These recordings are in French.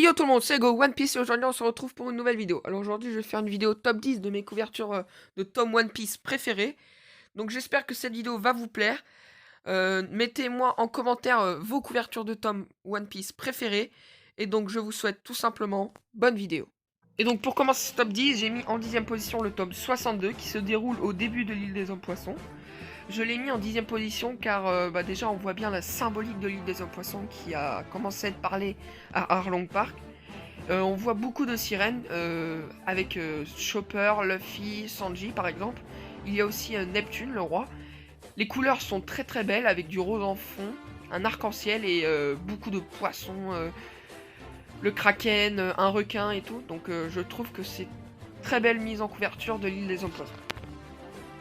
Yo tout le monde, c'est Go One Piece et aujourd'hui on se retrouve pour une nouvelle vidéo. Alors aujourd'hui je vais faire une vidéo top 10 de mes couvertures de tomes One Piece préférées. Donc j'espère que cette vidéo va vous plaire. Mettez-moi en commentaire vos couvertures de tomes One Piece préférées. Et donc je vous souhaite tout simplement bonne vidéo. Et donc pour commencer ce top 10, j'ai mis en 10ème position le tome 62 qui se déroule au début de l'île des hommes poissons. Je l'ai mis en 10ème position car déjà on voit bien la symbolique de l'île des hommes poissons qui a commencé à être parlée à Arlong Park. On voit beaucoup de sirènes avec Chopper, Luffy, Sanji par exemple. Il y a aussi Neptune, le roi. Les couleurs sont très très belles avec du rose en fond, un arc-en-ciel et beaucoup de poissons, le kraken, un requin et tout. Donc je trouve que c'est très belle mise en couverture de l'île des hommes poissons.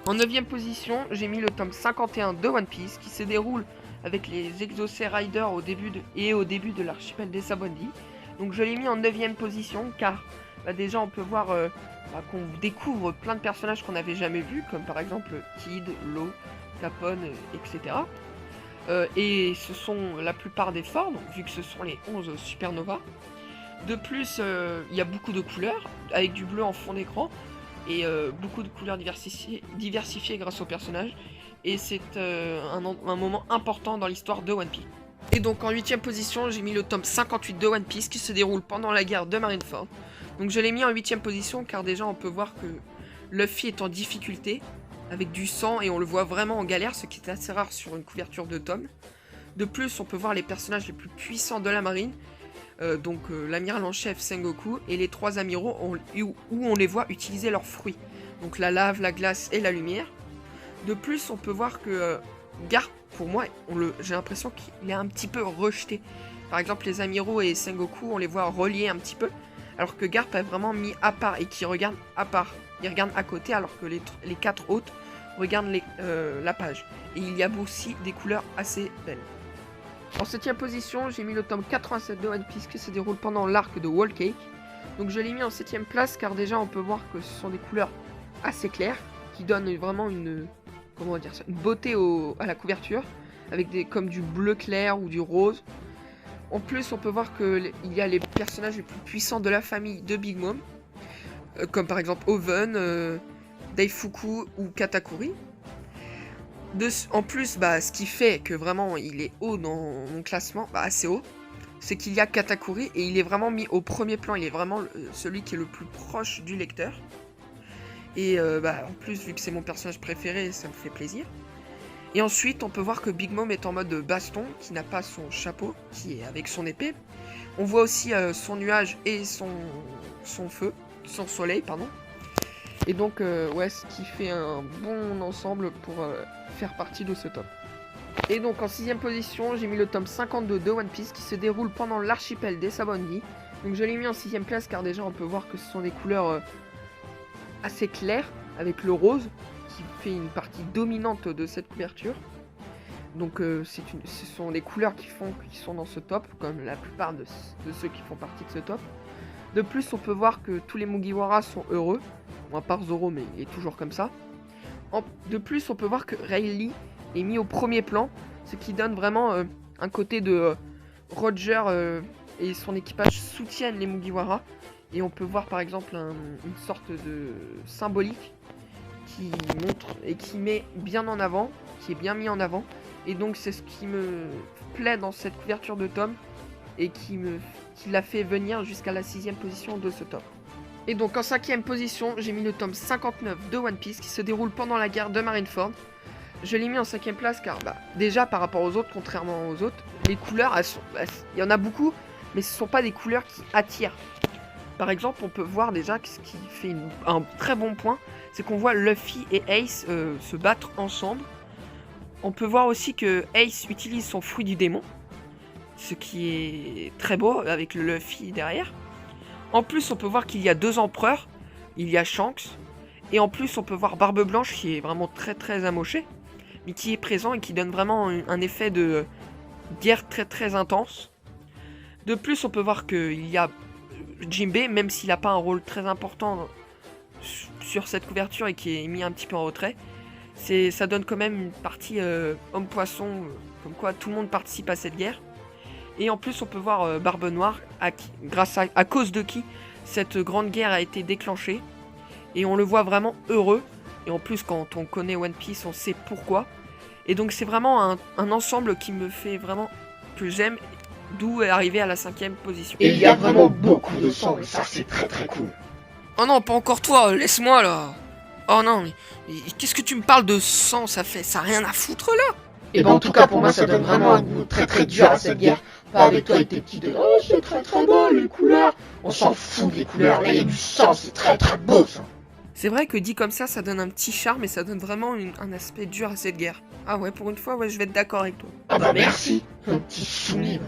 En 9ème position, j'ai mis le tome 51 de One Piece qui se déroule avec les Exocet Riders au début de l'archipel des Sabondi. Donc je l'ai mis en 9ème position car déjà on peut voir qu'on découvre plein de personnages qu'on n'avait jamais vus, comme par exemple Kid, Law, Capone, etc. Et ce sont la plupart des formes, vu que ce sont les 11 supernovas. De plus, il y a beaucoup de couleurs, avec du bleu en fond d'écran, et beaucoup de couleurs diversifiées grâce aux personnages. Et c'est un moment important dans l'histoire de One Piece. Et donc en 8ème position, j'ai mis le tome 58 de One Piece qui se déroule pendant la guerre de Marineford. Donc je l'ai mis en 8ème position car déjà on peut voir que Luffy est en difficulté avec du sang et on le voit vraiment en galère, ce qui est assez rare sur une couverture de tome. De plus, on peut voir les personnages les plus puissants de la marine, l'amiral en chef Sengoku et les 3 amiraux où on les voit utiliser leurs fruits. Donc la lave, la glace et la lumière. De plus, on peut voir que Garp, pour moi, j'ai l'impression qu'il est un petit peu rejeté. Par exemple, les amiraux et Sengoku, on les voit reliés un petit peu, alors que Garp est vraiment mis à part et qui regarde à part. Il regarde à côté, alors que les 4 autres regardent la page. Et il y a aussi des couleurs assez belles. En 7ème position, j'ai mis le tome 87 de One Piece qui se déroule pendant l'arc de Whole Cake. Donc je l'ai mis en 7ème place car déjà on peut voir que ce sont des couleurs assez claires qui donnent vraiment une beauté à la couverture, avec comme du bleu clair ou du rose. En plus, on peut voir qu'il y a les personnages les plus puissants de la famille de Big Mom, comme par exemple Oven, Daifuku ou Katakuri. En plus, ce qui fait que vraiment il est haut dans mon classement, assez haut, c'est qu'il y a Katakuri et il est vraiment mis au premier plan. Il est vraiment celui qui est le plus proche du lecteur. Et en plus, vu que c'est mon personnage préféré, ça me fait plaisir. Et ensuite, on peut voir que Big Mom est en mode baston, qui n'a pas son chapeau, qui est avec son épée. On voit aussi son nuage et son soleil, pardon. Et donc, ce qui fait un bon ensemble pour faire partie de ce tome. Et donc, en 6ème position, j'ai mis le tome 52 de One Piece, qui se déroule pendant l'archipel des Sabondi. Donc, je l'ai mis en 6ème place, car déjà, on peut voir que ce sont des couleurs assez claires, avec le rose, qui fait une partie dominante de cette couverture. Donc ce sont les couleurs qui sont dans ce top, comme la plupart de ceux qui font partie de ce top. De plus, on peut voir que tous les Mugiwara sont heureux, à part Zoro, mais il est toujours comme ça. De plus, on peut voir que Rayleigh est mis au premier plan, ce qui donne vraiment un côté de Roger et son équipage soutiennent les Mugiwara. Et on peut voir par exemple une sorte de symbolique qui montre et qui met bien en avant, qui est bien mis en avant. Et donc c'est ce qui me plaît dans cette couverture de tome et qui l'a fait venir jusqu'à la 6ème position de ce tome. Et donc en 5ème position, j'ai mis le tome 59 de One Piece qui se déroule pendant la guerre de Marineford. Je l'ai mis en 5ème place car déjà par rapport aux autres, contrairement aux autres, les couleurs, il y en a beaucoup, mais ce ne sont pas des couleurs qui attirent. Par exemple, on peut voir déjà ce qui fait un très bon point, c'est qu'on voit Luffy et Ace se battre ensemble. On peut voir aussi que Ace utilise son fruit du démon, ce qui est très beau avec le Luffy derrière. En plus, on peut voir qu'il y a 2 empereurs, il y a Shanks, et en plus on peut voir Barbe Blanche qui est vraiment très très amoché, mais qui est présent et qui donne vraiment un effet de guerre très très intense. De plus, on peut voir qu'il y a Jinbei, même s'il n'a pas un rôle très important sur cette couverture et qui est mis un petit peu en retrait, ça donne quand même une partie homme-poisson, comme quoi tout le monde participe à cette guerre. Et en plus, on peut voir Barbe Noire, à cause de qui cette grande guerre a été déclenchée. Et on le voit vraiment heureux. Et en plus, quand on connaît One Piece, on sait pourquoi. Et donc, c'est vraiment un ensemble qui me fait vraiment... que j'aime, d'où est arrivé à la 5e position. Et il y a vraiment beaucoup de sang, et ça c'est très très cool. Oh non, pas encore toi, laisse-moi là. Oh non, mais qu'est-ce que tu me parles de sang, ça a rien à foutre là. Et ben en tout cas pour moi ça donne vraiment un goût très très dur à cette guerre. Pas avec toi et tes petits de oh c'est très très beau les couleurs. On s'en fout des couleurs, là il y a du sang, c'est très très beau ça. C'est vrai que dit comme ça donne un petit charme et ça donne vraiment un aspect dur à cette guerre. Ah ouais, pour une fois, ouais, je vais être d'accord avec toi. Ah bah merci, un petit soumis.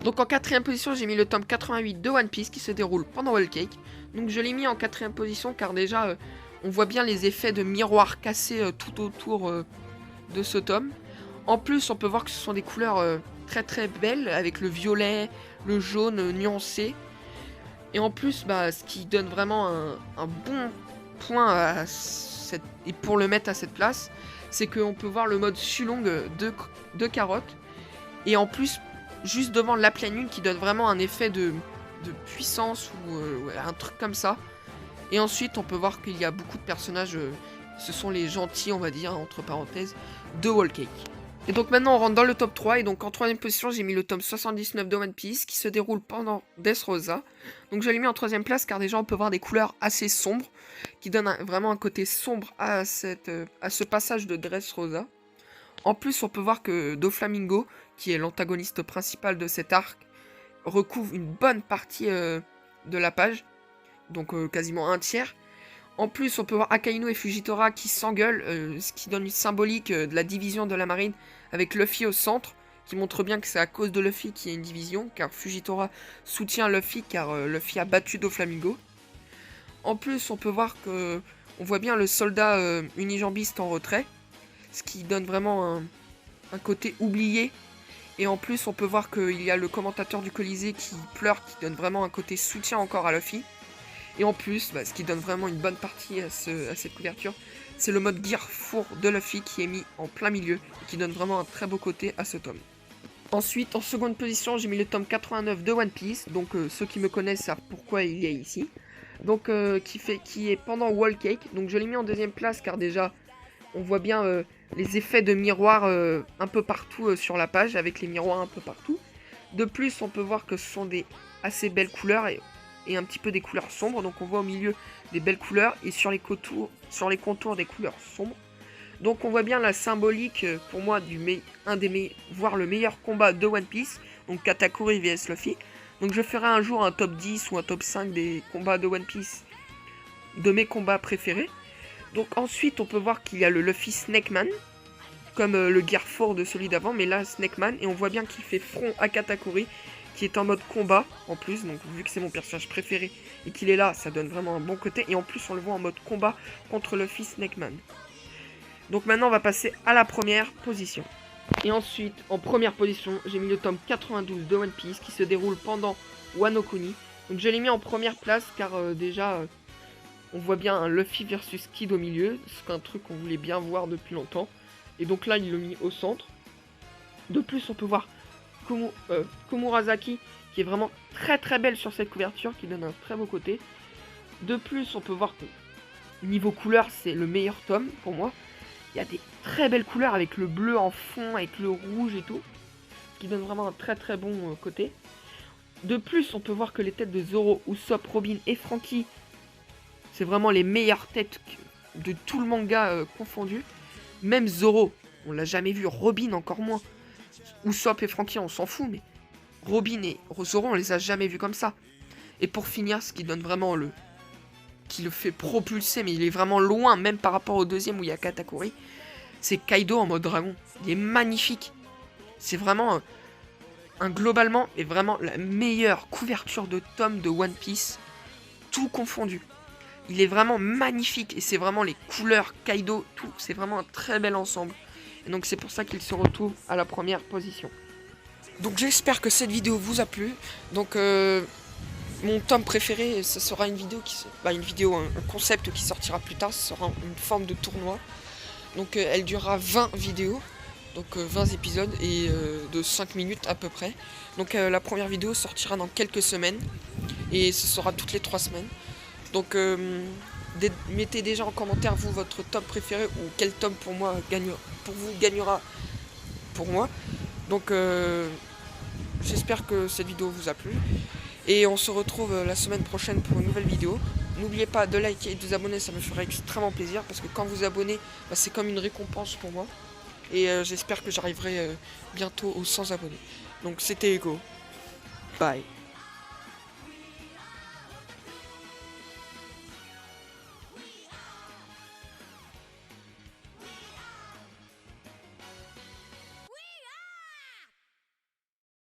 Donc en 4ème position, j'ai mis le tome 88 de One Piece qui se déroule pendant Whole Cake. Donc je l'ai mis en 4ème position car déjà, on voit bien les effets de miroir cassés tout autour de ce tome. En plus, on peut voir que ce sont des couleurs très très belles avec le violet, le jaune nuancé. Et en plus, bah, ce qui donne vraiment un bon point et pour le mettre à cette place, c'est qu'on peut voir le mode Sulong de carotte. Et en plus, juste devant la pleine lune qui donne vraiment un effet de puissance ou un truc comme ça. Et ensuite, on peut voir qu'il y a beaucoup de personnages, ce sont les gentils, on va dire, entre parenthèses, de Whole Cake. Et donc maintenant, on rentre dans le top 3. Et donc en 3ème position, j'ai mis le tome 79 de One Piece qui se déroule pendant Dressrosa. Donc je l'ai mis en 3ème place car déjà, on peut voir des couleurs assez sombres qui donnent vraiment un côté sombre à ce passage de Dressrosa. En plus, on peut voir que Doflamingo, qui est l'antagoniste principal de cet arc, recouvre une bonne partie de la page, donc quasiment un tiers. En plus, on peut voir Akainu et Fujitora qui s'engueulent, ce qui donne une symbolique de la division de la marine, avec Luffy au centre, qui montre bien que c'est à cause de Luffy qu'il y a une division, car Fujitora soutient Luffy, car Luffy a battu Doflamingo. En plus, on peut voir que on voit bien le soldat unijambiste en retrait, ce qui donne vraiment un côté oublié. Et en plus, on peut voir qu'il y a le commentateur du Colisée qui pleure, qui donne vraiment un côté soutien encore à Luffy. Et en plus, bah, ce qui donne vraiment une bonne partie à cette couverture, c'est le mode Gear 4 de Luffy qui est mis en plein milieu et qui donne vraiment un très beau côté à ce tome. Ensuite, en seconde position, j'ai mis le tome 89 de One Piece. Donc ceux qui me connaissent savent pourquoi il est ici. Donc qui est pendant Whole Cake. Donc je l'ai mis en 2ème place car déjà, on voit bien les effets de miroir un peu partout sur la page, avec les miroirs un peu partout. De plus, on peut voir que ce sont des assez belles couleurs et un petit peu des couleurs sombres. Donc on voit au milieu des belles couleurs et sur les contours des couleurs sombres. Donc on voit bien la symbolique pour moi voire le meilleur combat de One Piece. Donc Katakuri vs Luffy. Donc je ferai un jour un top 10 ou un top 5 des combats de One Piece, de mes combats préférés. Donc ensuite on peut voir qu'il y a le Luffy Snakeman, comme le Gear 4 de celui d'avant, mais là Snakeman, et on voit bien qu'il fait front à Katakuri, qui est en mode combat en plus, donc vu que c'est mon personnage préféré et qu'il est là, ça donne vraiment un bon côté, et en plus on le voit en mode combat contre Luffy Snakeman. Donc maintenant on va passer à la première position. Et ensuite, en première position, j'ai mis le tome 92 de One Piece qui se déroule pendant Wano Kuni. Donc je l'ai mis en première place car déjà on voit bien un Luffy versus Kid au milieu, c'est un truc qu'on voulait bien voir depuis longtemps. Et donc là il l'a mis au centre. De plus on peut voir Komurasaki qui est vraiment très très belle sur cette couverture, qui donne un très beau côté. De plus on peut voir que niveau couleur c'est le meilleur tome pour moi. Il y a des très belles couleurs avec le bleu en fond, avec le rouge et tout, qui donne vraiment un très très bon côté. De plus on peut voir que les têtes de Zoro, Usopp, Robin et Franky, c'est vraiment les meilleures têtes de tout le manga confondu. Même Zoro, on l'a jamais vu, Robin encore moins. Usopp et Franky on s'en fout, mais Robin et Zoro on les a jamais vus comme ça. Et pour finir, ce qui donne vraiment qui le fait propulser, mais il est vraiment loin, même par rapport au deuxième où il y a Katakuri, c'est Kaido en mode dragon. Il est magnifique. C'est vraiment globalement, et vraiment la meilleure couverture de tome de One Piece, tout confondu. Il est vraiment magnifique, et c'est vraiment les couleurs, Kaido, tout, c'est vraiment un très bel ensemble. Et donc c'est pour ça qu'il se retrouve à la première position. Donc j'espère que cette vidéo vous a plu. Donc mon tome préféré, ce sera une vidéo, un concept qui sortira plus tard, ce sera une forme de tournoi. Donc elle durera 20 vidéos. Donc 20 épisodes et de 5 minutes à peu près. Donc la première vidéo sortira dans quelques semaines. Et ce sera toutes les 3 semaines. Donc mettez déjà en commentaire vous votre tome préféré ou quel tome pour vous gagnera pour moi. Donc j'espère que cette vidéo vous a plu. Et on se retrouve la semaine prochaine pour une nouvelle vidéo. N'oubliez pas de liker et de vous abonner, ça me ferait extrêmement plaisir. Parce que quand vous abonnez, c'est comme une récompense pour moi. Et j'espère que j'arriverai bientôt aux 100 abonnés. Donc c'était Ego. Bye.